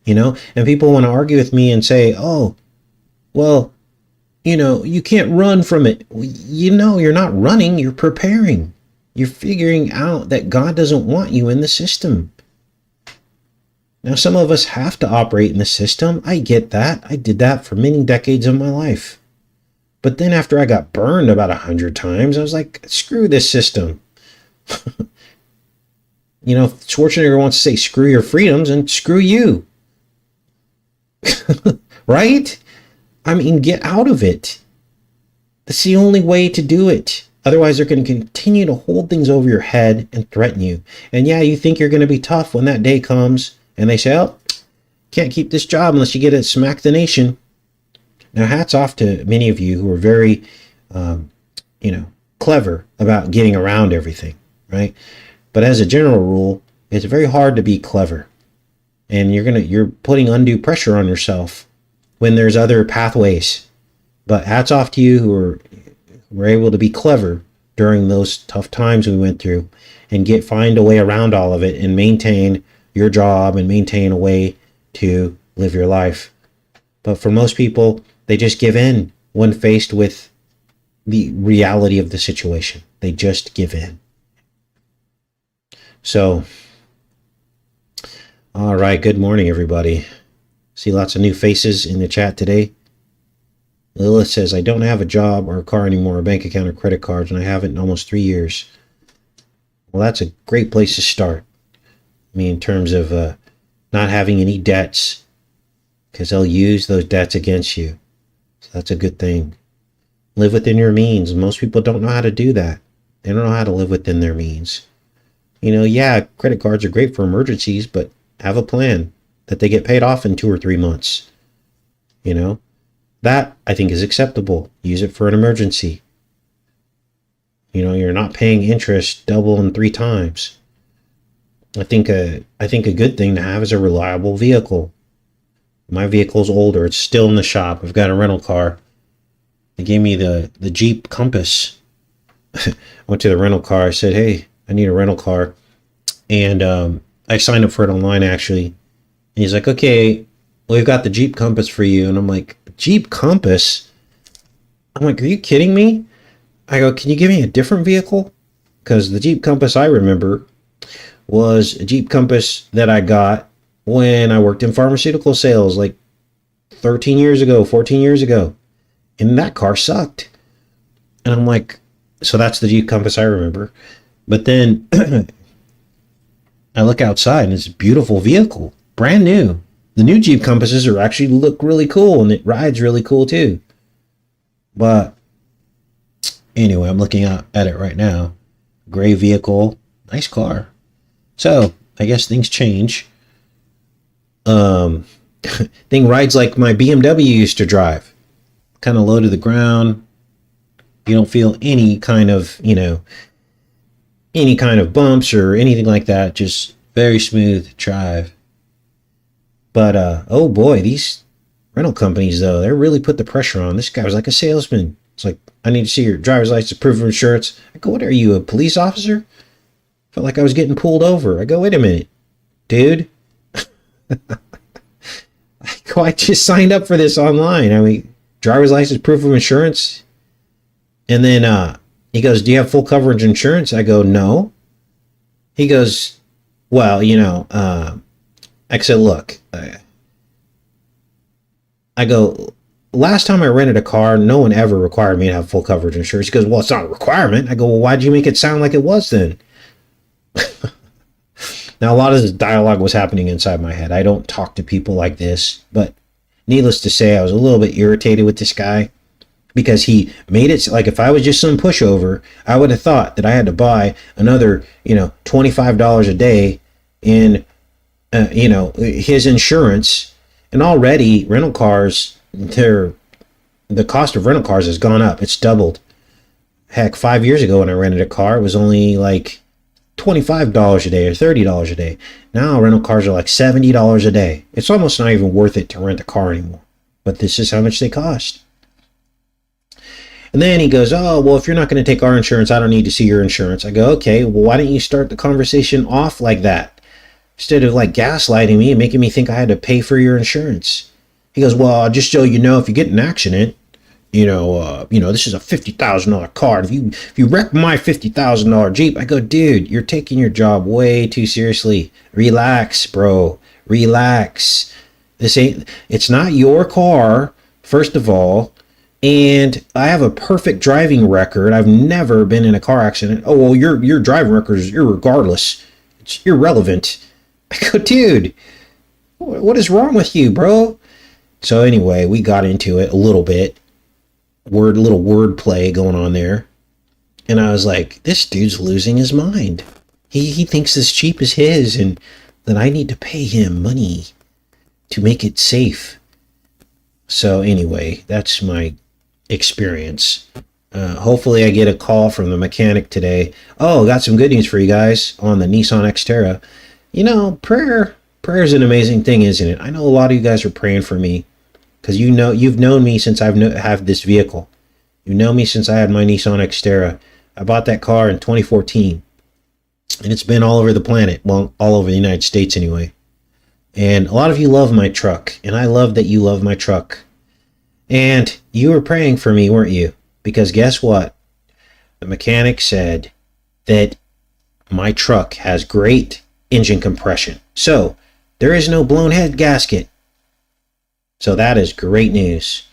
And people want to argue with me and say, oh, well, you can't run from it. You're not running, you're preparing. You're figuring out that God doesn't want you in the system. Now, some of us have to operate in the system. I get that. I did that for many decades of my life. But then after I got burned about 100 times, I was like, screw this system. Schwarzenegger wants to say, screw your freedoms, and screw you. Right? I mean, get out of it. That's the only way to do it. Otherwise, they're going to continue to hold things over your head and threaten you. And yeah, you think you're going to be tough when that day comes and they say, oh, can't keep this job unless you get it, smack the nation. Now, hats off to many of you who are very, clever about getting around everything, right? But as a general rule, it's very hard to be clever. And you're putting undue pressure on yourself when there's other pathways. But hats off to you who were able to be clever during those tough times we went through and find a way around all of it and maintain your job and maintain a way to live your life. But for most people, they just give in when faced with the reality of the situation. They just give in. So, all right, good morning, everybody. See lots of new faces in the chat today. Lilith says, I don't have a job or a car anymore, a bank account or credit cards, and I haven't in almost 3 years. Well, that's a great place to start. I mean, in terms of not having any debts, because they'll use those debts against you. So that's a good thing. Live within your means. Most people don't know how to do that. They don't know how to live within their means. Yeah, credit cards are great for emergencies, but have a plan that they get paid off in 2 or 3 months. That I think is acceptable. Use it for an emergency. You're not paying interest double and 3 times. I think a good thing to have is a reliable vehicle. My vehicle's older. It's still in the shop. I've got a rental car. They gave me the Jeep Compass. I went to the rental car. I said, hey, I need a rental car. And I signed up for it online, actually. And he's like, okay, we've got the Jeep Compass for you. And I'm like, Jeep Compass? I'm like, are you kidding me? I go, can you give me a different vehicle? Because the Jeep Compass I remember was a Jeep Compass that I got when I worked in pharmaceutical sales like 13 years ago, 14 years ago. And that car sucked. And I'm like, so that's the Jeep Compass I remember. But then I look outside and it's a beautiful vehicle, brand new. The new Jeep Compasses actually look really cool and it rides really cool too. But anyway, I'm looking at it right now. Gray vehicle, nice car. So I guess things change. Thing rides like my BMW used to drive. Kind of low to the ground. You don't feel any kind of, any kind of bumps or anything like that. Just very smooth drive. But, oh boy, these rental companies, though, they really put the pressure on. This guy was like a salesman. It's like, I need to see your driver's license, proof of insurance. I go, what are you, a police officer? Felt like I was getting pulled over. I go, wait a minute, dude. I just signed up for this online. I mean, driver's license, proof of insurance. And then he goes, do you have full coverage insurance? I go, no. He goes, well, I said, look, I go, last time I rented a car, no one ever required me to have full coverage insurance. He goes, well, it's not a requirement. I go, well, why'd you make it sound like it was then? Now, a lot of this dialogue was happening inside my head. I don't talk to people like this, but needless to say, I was a little bit irritated with this guy because he made it like if I was just some pushover, I would have thought that I had to buy another, $25 a day in, his insurance. And already rental cars, the cost of rental cars has gone up. It's doubled. Heck, 5 years ago when I rented a car, it was only like $25 a day or $30 a day. Now rental cars are like $70 a day. It's almost not even worth it to rent a car anymore. But this is how much they cost. And then he goes, oh, well, if you're not going to take our insurance, I don't need to see your insurance. I go, okay, well, why don't you start the conversation off like that? Instead of like gaslighting me and making me think I had to pay for your insurance. He goes, well, just so you know, if you get in an accident, this is a $50,000 car. If you wreck my $50,000 Jeep, I go, dude, you're taking your job way too seriously. Relax, bro. Relax. It's not your car, first of all. And I have a perfect driving record. I've never been in a car accident. Oh, well, your driving record is irregardless. It's irrelevant. I go, dude, what is wrong with you, bro? So anyway, we got into it a little bit. Little word play going on there. And I was like, this dude's losing his mind. He thinks this Jeep is his and that I need to pay him money to make it safe. So anyway, that's my experience. Hopefully I get a call from the mechanic today. Oh, got some good news for you guys on the Nissan Xterra. Prayer is an amazing thing, isn't it? I know a lot of you guys are praying for me because you've known me since have this vehicle. You know me since I had my Nissan Xterra. I bought that car in 2014 and it's been all over the planet. Well, all over the United States anyway. And a lot of you love my truck, and I love that you love my truck. And you were praying for me, weren't you? Because guess what? The mechanic said that my truck has great engine compression. So there is no blown head gasket. So that is great news.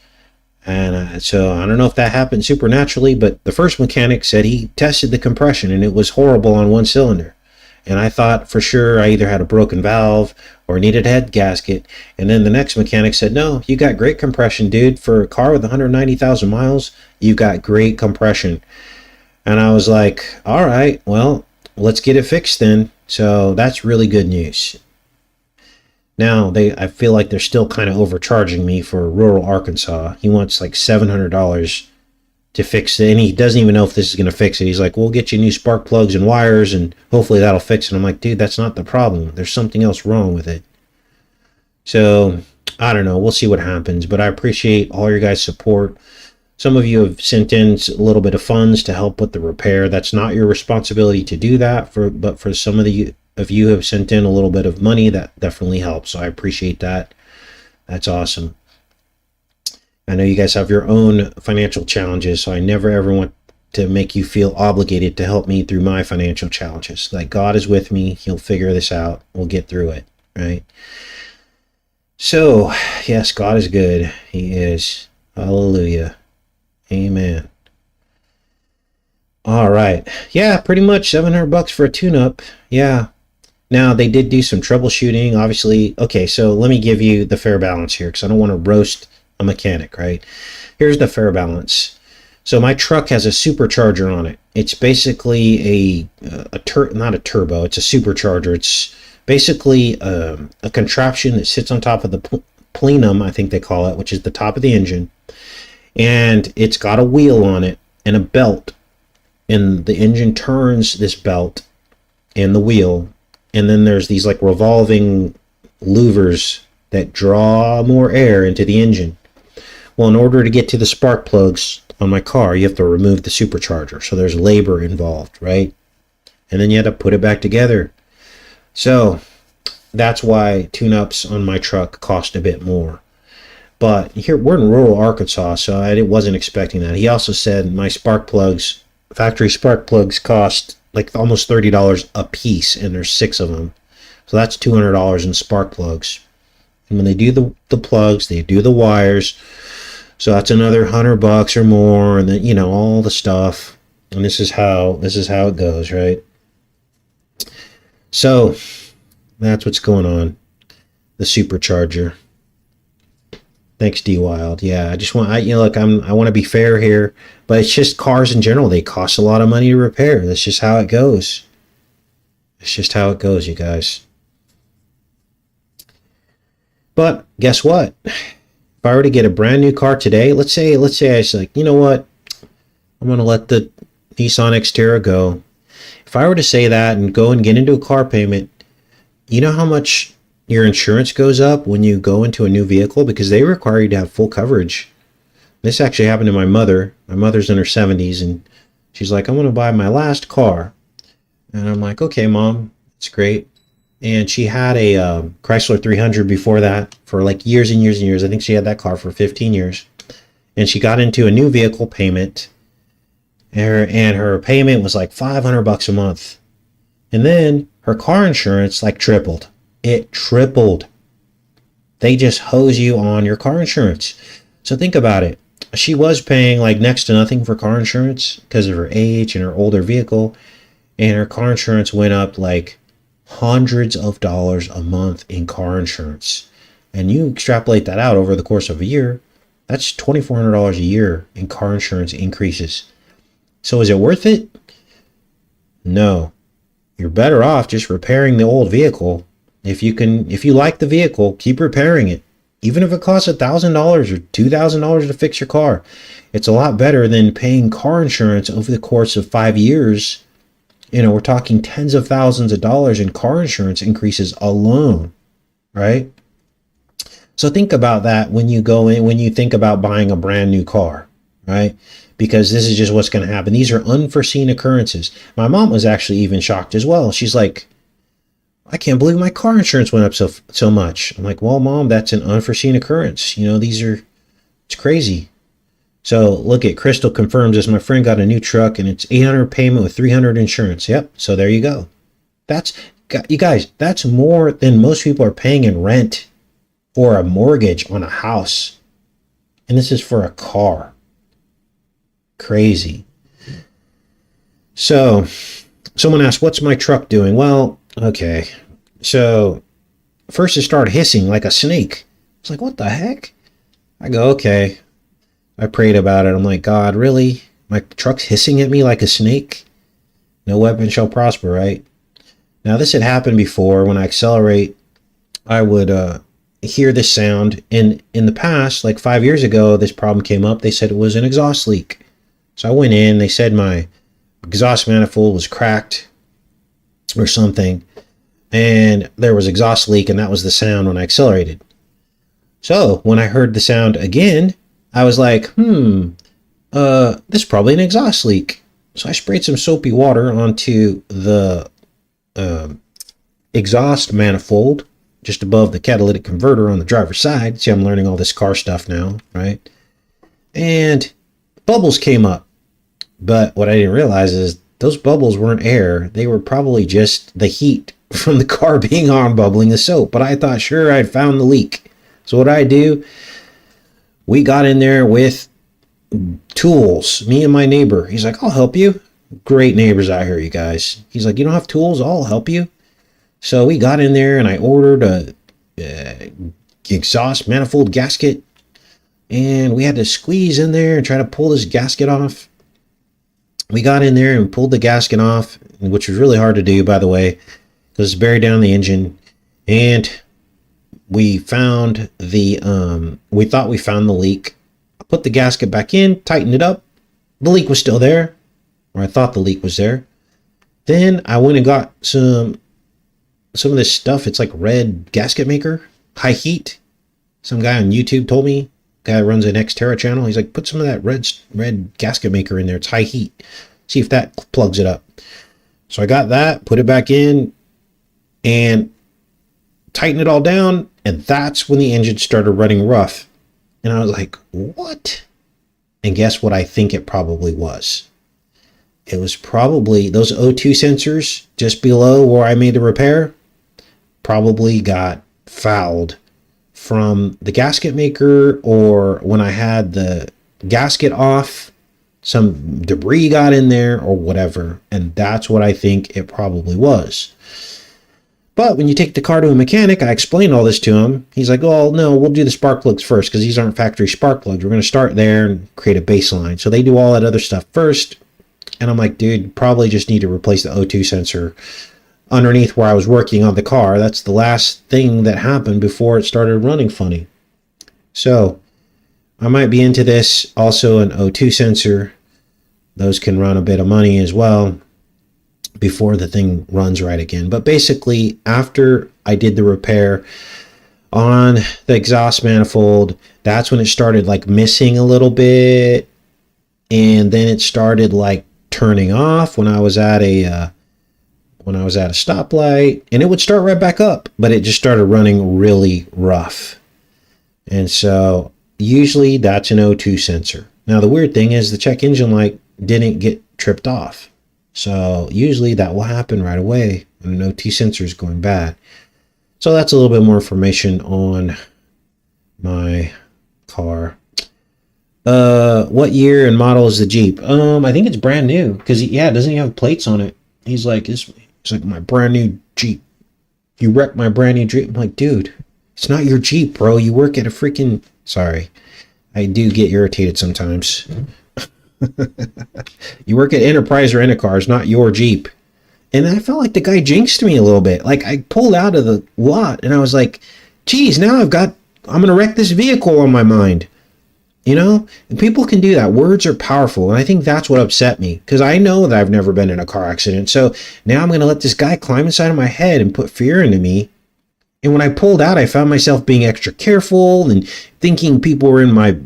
And so I don't know if that happened supernaturally, but the first mechanic said he tested the compression and it was horrible on one cylinder. And I thought for sure I either had a broken valve or needed a head gasket. And then the next mechanic said, no, you got great compression, dude. For a car with 190,000 miles, you've got great compression. And I was like, all right, well, let's get it fixed then. So that's really good news. Now, I feel like they're still kind of overcharging me for rural Arkansas. He wants like $700 to fix it, and he doesn't even know if this is going to fix it. He's like, we'll get you new spark plugs and wires, and hopefully that'll fix it. I'm like, dude, that's not the problem. There's something else wrong with it. So, I don't know. We'll see what happens, but I appreciate all your guys' support. Some of you have sent in a little bit of funds to help with the repair. That's not your responsibility to do that, but for some of you have sent in a little bit of money, that definitely helps. So I appreciate that. That's awesome. I know you guys have your own financial challenges, so I never ever want to make you feel obligated to help me through my financial challenges. Like, God is with me. He'll figure this out. We'll get through it, right? So, yes, God is good. He is. Hallelujah. Amen. All right. Yeah, pretty much $700 for a tune-up. Yeah. Now, they did do some troubleshooting, obviously. Okay, so let me give you the fair balance here, because I don't want to roast a mechanic, right? Here's the fair balance. So my truck has a supercharger on it. It's basically not a turbo, it's a supercharger. It's basically a contraption that sits on top of the plenum, I think they call it, which is the top of the engine. And it's got a wheel on it and a belt. And the engine turns this belt and the wheel. And then there's these like revolving louvers that draw more air into the engine. Well, in order to get to the spark plugs on my car, you have to remove the supercharger. So there's labor involved, right? And then you have to put it back together. So that's why tune-ups on my truck cost a bit more. But here, we're in rural Arkansas, so I wasn't expecting that. He also said my spark plugs, factory spark plugs, cost like almost $30 a piece, and there's 6 of them. So that's $200 in spark plugs. And when they do the plugs, they do the wires. So that's another $100 or more, and then all the stuff. And this is how it goes, right? So that's what's going on. The supercharger. Thanks, D Wild. Yeah, I just want I want to be fair here, but it's just cars in general. They cost a lot of money to repair. That's just how it goes. It's just how it goes, you guys. But guess what? If I were to get a brand new car today, let's say I was like, you know what? I'm gonna let the Nissan Xterra Go. If I were to say that and go and get into a car payment, you know how much your insurance goes up when you go into a new vehicle? Because they require you to have full coverage. This actually happened to my mother. My mother's in her 70s, and she's like, I'm going to buy my last car. And I'm like, okay, Mom, it's great. And she had a Chrysler 300 before that for like years and years and years. I think she had that car for 15 years. And she got into a new vehicle payment, and her payment was like $500 a month. And then her car insurance like tripled. It tripled. They just hose you on your car insurance. So think about it. She was paying like next to nothing for car insurance because of her age and her older vehicle. And her car insurance went up like hundreds of dollars a month in car insurance. And you extrapolate that out over the course of a year, that's $2,400 a year in car insurance increases. So is it worth it? No. You're better off just repairing the old vehicle. If you like the vehicle, keep repairing it. Even if it costs $1,000 or $2,000 to fix your car, it's a lot better than paying car insurance over the course of 5 years. We're talking tens of thousands of dollars in car insurance increases alone, right? So think about that when you think about buying a brand new car, right? Because this is just what's going to happen. These are unforeseen occurrences. My mom was actually even shocked as well. She's like, I can't believe my car insurance went up so much. I'm like, well, Mom, that's an unforeseen occurrence. It's crazy. So look at Crystal confirms this. My friend got a new truck and it's $800 payment with $300 insurance. Yep. So there you go. You guys, that's more than most people are paying in rent or a mortgage on a house. And this is for a car. Crazy. So someone asked, what's my truck doing? Well, okay. So first it started hissing like a snake. I was like, what the heck? I go, okay. I prayed about it. I'm like, God, really? My truck's hissing at me like a snake? No weapon shall prosper, right? Now, this had happened before. When I accelerate, I would hear this sound. In the past, like 5 years ago, this problem came up. They said it was an exhaust leak. So I went in. They said my exhaust manifold was cracked or something. And there was exhaust leak, and that was the sound when I accelerated. So when I heard the sound again, I was like, this is probably an exhaust leak. So I sprayed some soapy water onto the exhaust manifold just above the catalytic converter on the driver's side. See, I'm learning all this car stuff now, right? And bubbles came up. But what I didn't realize is those bubbles weren't air. They were probably just the heat from the car being on bubbling the soap. But I thought, sure, I'd found the leak. So what did I do? We got in there with tools, me and my neighbor. He's like, I'll help you. Great neighbors out here, you guys. He's like, you don't have tools? I'll help you. So we got in there and I ordered a exhaust manifold gasket. And we had to squeeze in there and try to pull this gasket off. We got in there and pulled the gasket off, which was really hard to do, by the way, because it's buried down the engine. And we found we thought we found the leak. I put the gasket back in, tightened it up. The leak was still there, or I thought the leak was there. Then I went and got some of this stuff. It's like red gasket maker, high heat. Some guy on YouTube told me, guy runs an Xterra channel. He's like, put some of that red gasket maker in there. It's high heat. See if that plugs it up. So I got that, put it back in, and tighten it all down, and that's when the engine started running rough. And I was like, what? And guess what I think it probably was? It was probably those O2 sensors just below where I made the repair probably got fouled from the gasket maker, or when I had the gasket off, some debris got in there or whatever. And that's what I think it probably was. But when you take the car to a mechanic, I explained all this to him. He's like, oh, no, we'll do the spark plugs first because these aren't factory spark plugs. We're going to start there and create a baseline. So they do all that other stuff first. And I'm like, dude, probably just need to replace the O2 sensor underneath where I was working on the car. That's the last thing that happened before it started running funny. So I might be into this. Also an O2 sensor. those can run a bit of money as well before the thing runs right again. But basically, after I did the repair on the exhaust manifold, that's when it started like missing a little bit, and then it started like turning off when I was at a stoplight, and it would start right back up, but it just started running really rough. And so usually that's an O2 sensor. Now the weird thing is the check engine light didn't get tripped off. So usually that will happen right away when an O2 sensor is going bad. So that's a little bit more information on my car. What year and model is the Jeep? I think it's brand new, because doesn't he have plates on it? He's like, it's like my brand new Jeep. You wrecked my brand new Jeep. I'm like, dude, it's not your Jeep, bro. You work at a freaking... Sorry, I do get irritated sometimes. You work at Enterprise Rent-A-Cars, not your Jeep. And I felt like the guy jinxed me a little bit. Like, I pulled out of the lot and I was like, geez, now I'm going to wreck this vehicle on my mind. You know, and people can do that. Words are powerful. And I think that's what upset me, because I know that I've never been in a car accident. So now I'm going to let this guy climb inside of my head and put fear into me. And when I pulled out, I found myself being extra careful and thinking people were in my,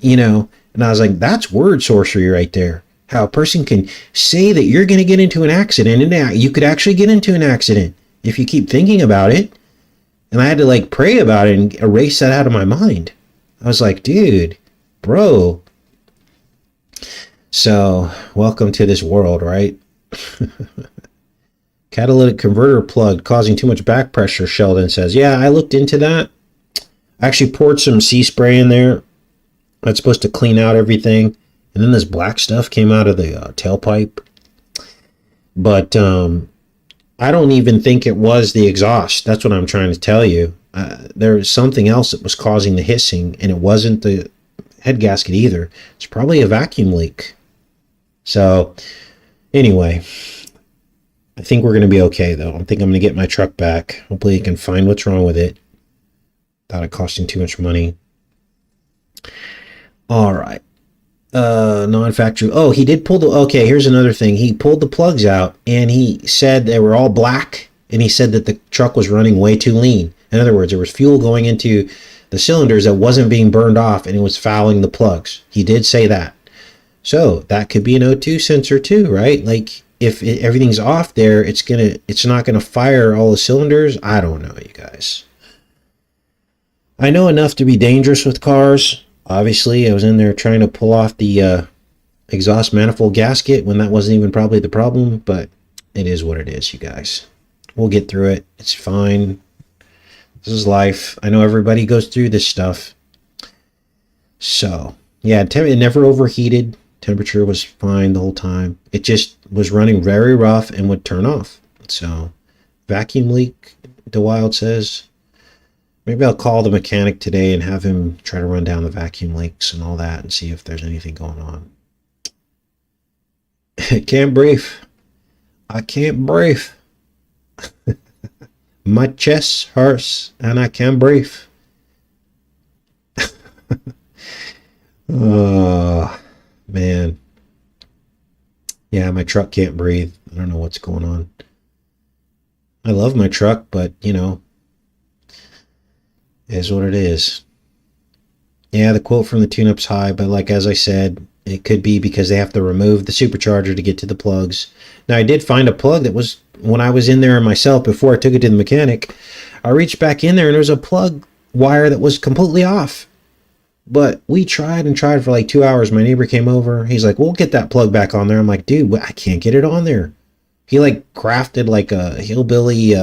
and I was like, that's word sorcery right there. How a person can say that you're going to get into an accident, and you could actually get into an accident if you keep thinking about it. And I had to like pray about it and erase that out of my mind. I was like, dude, bro. So welcome to this world, right? Catalytic converter plugged, causing too much back pressure, Sheldon says. Yeah, I looked into that. I actually poured some sea spray in there. That's supposed to clean out everything. And then this black stuff came out of the tailpipe. But I don't even think it was the exhaust. That's what I'm trying to tell you. There was something else that was causing the hissing, and it wasn't the head gasket either. It's probably a vacuum leak. So anyway, I think we're going to be okay, though. I think I'm going to get my truck back. Hopefully he can find what's wrong with it without it costing too much money. All right. Non-factory. Oh, he did pull okay, here's another thing. He pulled the plugs out, and he said they were all black, and he said that the truck was running way too lean. In other words, there was fuel going into the cylinders that wasn't being burned off, and it was fouling the plugs. He did say that. So that could be an O2 sensor too, right? Like, if everything's off there, it's not gonna fire all the cylinders. I don't know, you guys. I know enough to be dangerous with cars. Obviously, I was in there trying to pull off the exhaust manifold gasket when that wasn't even probably the problem, but it is what it is, you guys. We'll get through it. It's fine. This is life. I know everybody goes through this stuff. So, yeah, it never overheated. Temperature was fine the whole time. It just was running very rough and would turn off. So, vacuum leak, DeWild says. Maybe I'll call the mechanic today and have him try to run down the vacuum leaks and all that and see if there's anything going on. Can't breathe. I can't breathe. My chest hurts and I can't breathe. Oh, man. Yeah, my truck can't breathe. I don't know what's going on. I love my truck, but, it is what it is. Yeah, the quote from the tune-up's high, but like as I said, it could be because they have to remove the supercharger to get to the plugs. Now, I did find a plug that was, when I was in there myself before I took it to the mechanic, I reached back in there and there was a plug wire that was completely off. But we tried and tried for like 2 hours. My neighbor came over. He's like, we'll get that plug back on there. I'm like, dude, I can't get it on there. He like crafted like a hillbilly,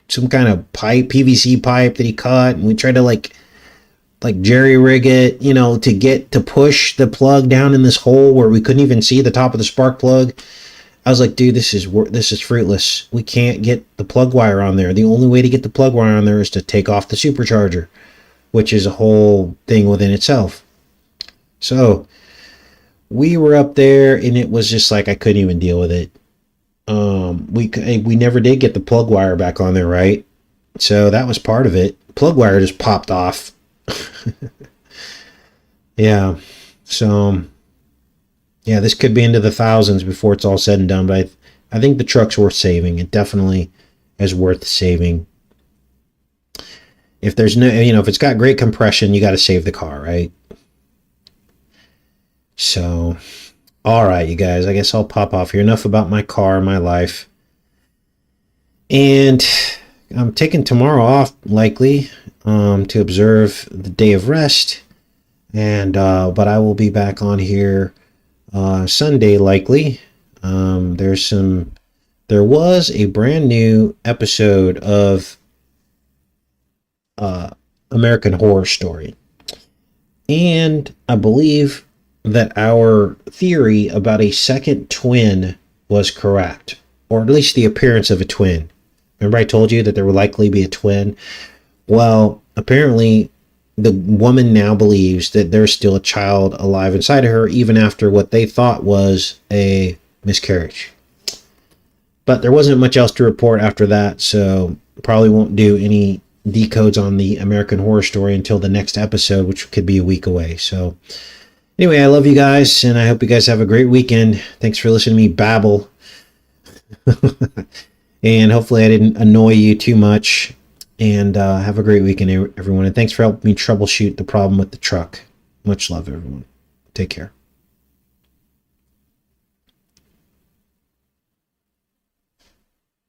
some kind of pipe, PVC pipe that he cut. And we tried to like jerry rig it, to push the plug down in this hole where we couldn't even see the top of the spark plug. I was like, dude, this is fruitless. We can't get the plug wire on there. The only way to get the plug wire on there is to take off the supercharger, which is a whole thing within itself. So we were up there and it was just like, I couldn't even deal with it. We never did get the plug wire back on there, right? So that was part of it. Plug wire just popped off. Yeah. So yeah, this could be into the thousands before it's all said and done, but I think the truck's worth saving. It definitely is worth saving. If there's no, if it's got great compression, you got to save the car, right? So, all right, you guys, I guess I'll pop off here. Enough about my car, my life. And I'm taking tomorrow off, likely, to observe the day of rest. And, but I will be back on here Sunday, likely. There was a brand new episode of American Horror Story. And I believe that our theory about a second twin was correct, or at least the appearance of a twin. Remember I told you that there would likely be a twin? Well, apparently the woman now believes that there's still a child alive inside of her, even after what they thought was a miscarriage. But there wasn't much else to report after that, so probably won't do any decodes on the American Horror Story until the next episode, which could be a week away. So anyway, I love you guys, and I hope you guys have a great weekend. Thanks for listening to me babble. And hopefully I didn't annoy you too much. And have a great weekend, everyone. And thanks for helping me troubleshoot the problem with the truck. Much love, everyone. Take care.